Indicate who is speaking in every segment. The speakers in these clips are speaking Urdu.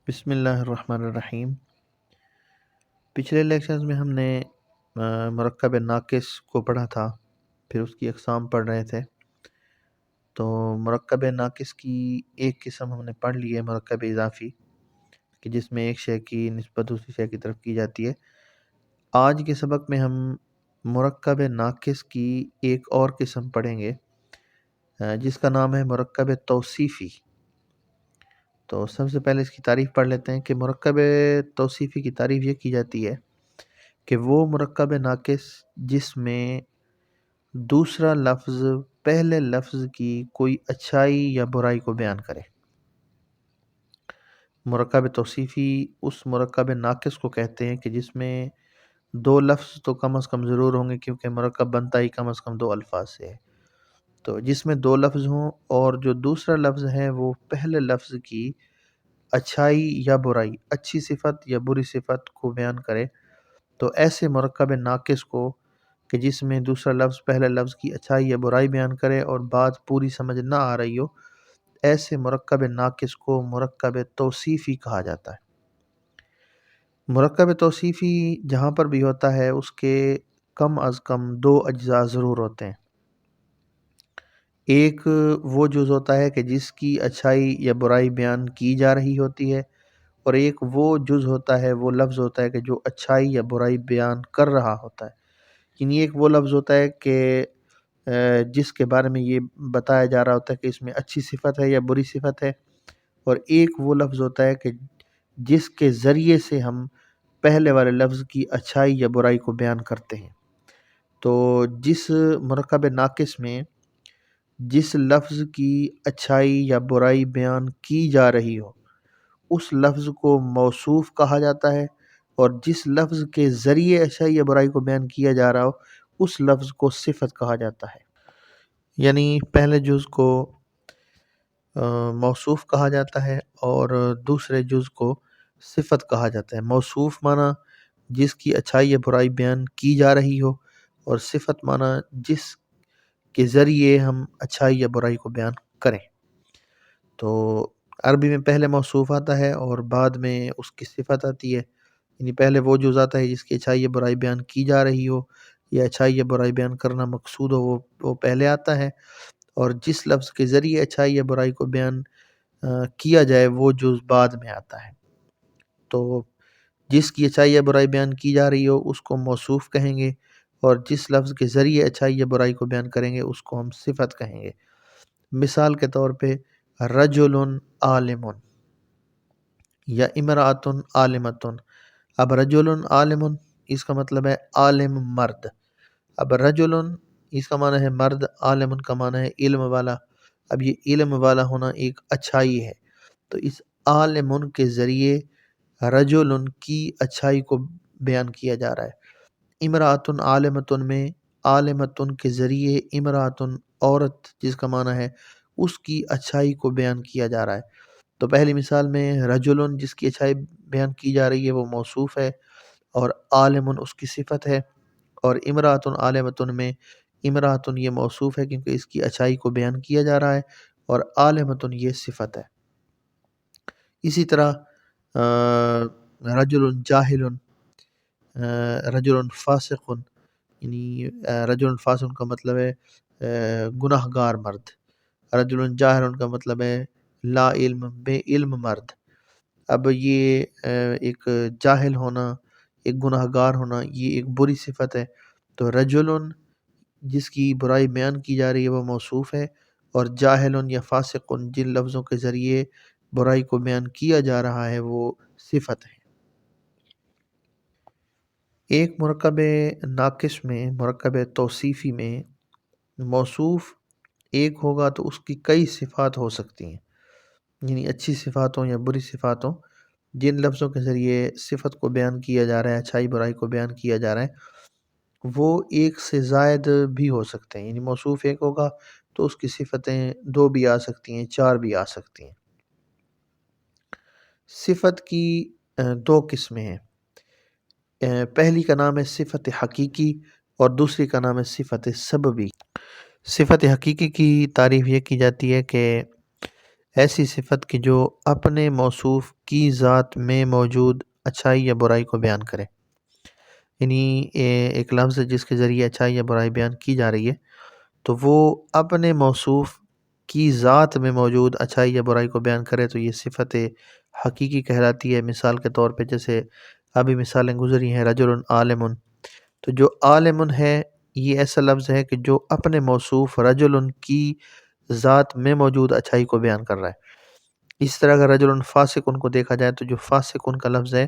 Speaker 1: بسم اللہ الرحمن الرحیم۔ پچھلے لیکچرز میں ہم نے مرکب ناقص کو پڑھا تھا، پھر اس کی اقسام پڑھ رہے تھے۔ تو مرکب ناقص کی ایک قسم ہم نے پڑھ لی ہے، مرکب اضافی، کہ جس میں ایک شے کی نسبت دوسری شے کی طرف کی جاتی ہے۔ آج کے سبق میں ہم مرکب ناقص کی ایک اور قسم پڑھیں گے جس کا نام ہے مرکب توصیفی۔ تو سب سے پہلے اس کی تعریف پڑھ لیتے ہیں کہ مرکب توصیفی کی تعریف یہ کی جاتی ہے کہ وہ مرکب ناقص جس میں دوسرا لفظ پہلے لفظ کی کوئی اچھائی یا برائی کو بیان کرے۔ مرکب توصیفی اس مرکب ناقص کو کہتے ہیں کہ جس میں دو لفظ تو کم از کم ضرور ہوں گے، کیونکہ مرکب بنتا ہی کم از کم دو الفاظ سے ہے۔ تو جس میں دو لفظ ہوں اور جو دوسرا لفظ ہے وہ پہلے لفظ کی اچھائی یا برائی، اچھی صفت یا بری صفت کو بیان کرے، تو ایسے مرکب ناقص کو کہ جس میں دوسرا لفظ پہلے لفظ کی اچھائی یا برائی بیان کرے اور بات پوری سمجھ نہ آ رہی ہو، ایسے مرکب ناقص کو مرکب توصیفی کہا جاتا ہے۔ مرکب توصیفی جہاں پر بھی ہوتا ہے اس کے کم از کم دو اجزاء ضرور ہوتے ہیں۔ ایک وہ جز ہوتا ہے کہ جس کی اچھائی یا برائی بیان کی جا رہی ہوتی ہے، اور ایک وہ جز ہوتا ہے، وہ لفظ ہوتا ہے کہ جو اچھائی یا برائی بیان کر رہا ہوتا ہے۔ یعنی ایک وہ لفظ ہوتا ہے کہ جس کے بارے میں یہ بتایا جا رہا ہوتا ہے کہ اس میں اچھی صفت ہے یا بری صفت ہے، اور ایک وہ لفظ ہوتا ہے کہ جس کے ذریعے سے ہم پہلے والے لفظ کی اچھائی یا برائی کو بیان کرتے ہیں۔ تو جس مرکب ناقص میں جس لفظ کی اچھائی یا برائی بیان کی جا رہی ہو اس لفظ کو موصوف کہا جاتا ہے، اور جس لفظ کے ذریعے اچھائی یا برائی کو بیان کیا جا رہا ہو اس لفظ کو صفت کہا جاتا ہے۔ یعنی پہلے جز کو موصوف کہا جاتا ہے اور دوسرے جز کو صفت کہا جاتا ہے۔ موصوف معنی جس کی اچھائی یا برائی بیان کی جا رہی ہو، اور صفت معنی جس کے ذریعے ہم اچھائی یا برائی کو بیان کریں۔ تو عربی میں پہلے موصوف آتا ہے اور بعد میں اس کی صفت آتی ہے۔ یعنی پہلے وہ جز آتا ہے جس کی اچھائی یا برائی بیان کی جا رہی ہو یا اچھائی یا برائی بیان کرنا مقصود ہو، وہ پہلے آتا ہے، اور جس لفظ کے ذریعے اچھائی یا برائی کو بیان کیا جائے وہ جز بعد میں آتا ہے۔ تو جس کی اچھائی یا برائی بیان کی جا رہی ہو اس کو موصوف کہیں گے، اور جس لفظ کے ذریعے اچھائی یا برائی کو بیان کریں گے اس کو ہم صفت کہیں گے۔ مثال کے طور پہ رجل عالم یا امرأۃ عالمۃ۔ اب رجل عالم اس کا مطلب ہے عالم مرد۔ اب رجل اس کا معنی ہے مرد، عالم کا معنی ہے علم والا۔ اب یہ علم والا ہونا ایک اچھائی ہے، تو اس عالم کے ذریعے رجل کی اچھائی کو بیان کیا جا رہا ہے۔ امرأۃ عالمۃ میں عالمۃ کے ذریعے امرأۃ عورت جس کا معنی ہے اس کی اچھائی کو بیان کیا جا رہا ہے۔ تو پہلی مثال میں رجل جس کی اچھائی بیان کی جا رہی ہے وہ موصوف ہے، اور عالم اس کی صفت ہے، اور امرأۃ عالمۃ میں امرأۃ یہ موصوف ہے کیونکہ اس کی اچھائی کو بیان کیا جا رہا ہے، اور عالمۃ یہ صفت ہے۔ اسی طرح رجل جاہل، رجل فاسق، یعنی رجل فاسق کا مطلب ہے گناہ گار مرد، رجل جاہل کا مطلب ہے لا علم، بے علم مرد۔ اب یہ ایک جاہل ہونا، ایک گناہ گار ہونا، یہ ایک بری صفت ہے۔ تو رجل جس کی برائی بیان کی جا رہی ہے وہ موصوف ہے، اور جاہل یا فاسق جن لفظوں کے ذریعے برائی کو بیان کیا جا رہا ہے وہ صفت ہے۔ ایک مرکب ناقص میں، مرکب توصیفی میں موصوف ایک ہوگا تو اس کی کئی صفات ہو سکتی ہیں، یعنی اچھی صفات ہوں یا بری صفات ہوں، جن لفظوں کے ذریعے صفت کو بیان کیا جا رہا ہے، اچھائی برائی کو بیان کیا جا رہا ہے، وہ ایک سے زائد بھی ہو سکتے ہیں۔ یعنی موصوف ایک ہوگا تو اس کی صفتیں دو بھی آ سکتی ہیں، چار بھی آ سکتی ہیں۔ صفت کی دو قسمیں ہیں۔ پہلی کا نام ہے صفت حقیقی، اور دوسری کا نام ہے صفت سببی۔ صفت حقیقی کی تعریف یہ کی جاتی ہے کہ ایسی صفت کہ جو اپنے موصوف کی ذات میں موجود اچھائی یا برائی کو بیان کرے، یعنی ایک لفظ جس کے ذریعے اچھائی یا برائی بیان کی جا رہی ہے تو وہ اپنے موصوف کی ذات میں موجود اچھائی یا برائی کو بیان کرے تو یہ صفت حقیقی کہلاتی ہے۔ مثال کے طور پہ جیسے ابھی مثالیں گزری ہیں، رجل عالم، تو جو عالم ہے یہ ایسا لفظ ہے کہ جو اپنے موصوف رجل کی ذات میں موجود اچھائی کو بیان کر رہا ہے۔ اس طرح اگر رجل فاسق ان کو دیکھا جائے تو جو فاسق ان کا لفظ ہے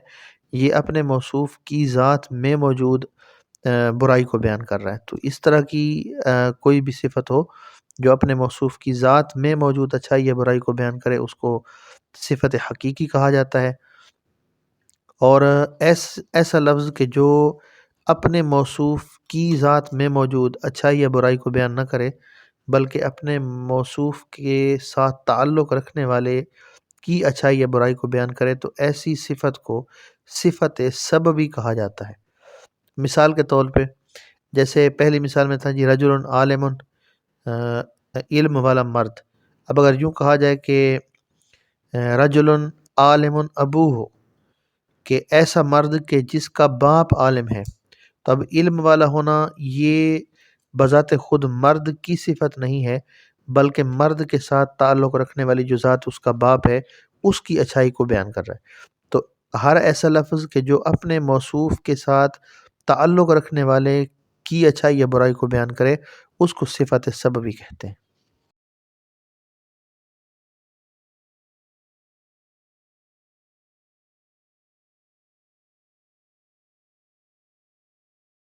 Speaker 1: یہ اپنے موصوف کی ذات میں موجود برائی کو بیان کر رہا ہے۔ تو اس طرح کی کوئی بھی صفت ہو جو اپنے موصوف کی ذات میں موجود اچھائی یا برائی کو بیان کرے اس کو صفت حقیقی کہا جاتا ہے۔ اور ایسا لفظ کہ جو اپنے موصوف کی ذات میں موجود اچھائی یا برائی کو بیان نہ کرے بلکہ اپنے موصوف کے ساتھ تعلق رکھنے والے کی اچھائی یا برائی کو بیان کرے تو ایسی صفت کو صفت سببی کہا جاتا ہے۔ مثال کے طور پہ جیسے پہلی مثال میں تھا جی رجل عالم، علم والا مرد۔ اب اگر یوں کہا جائے کہ رجل عالم ابوہ ہو، کہ ایسا مرد کہ جس کا باپ عالم ہے، تو اب علم والا ہونا یہ بذات خود مرد کی صفت نہیں ہے بلکہ مرد کے ساتھ تعلق رکھنے والی جو ذات اس کا باپ ہے اس کی اچھائی کو بیان کر رہا ہے۔ تو ہر ایسا لفظ کہ جو اپنے موصوف کے ساتھ تعلق رکھنے والے کی اچھائی یا برائی کو بیان کرے اس کو صفت سببی کہتے ہیں۔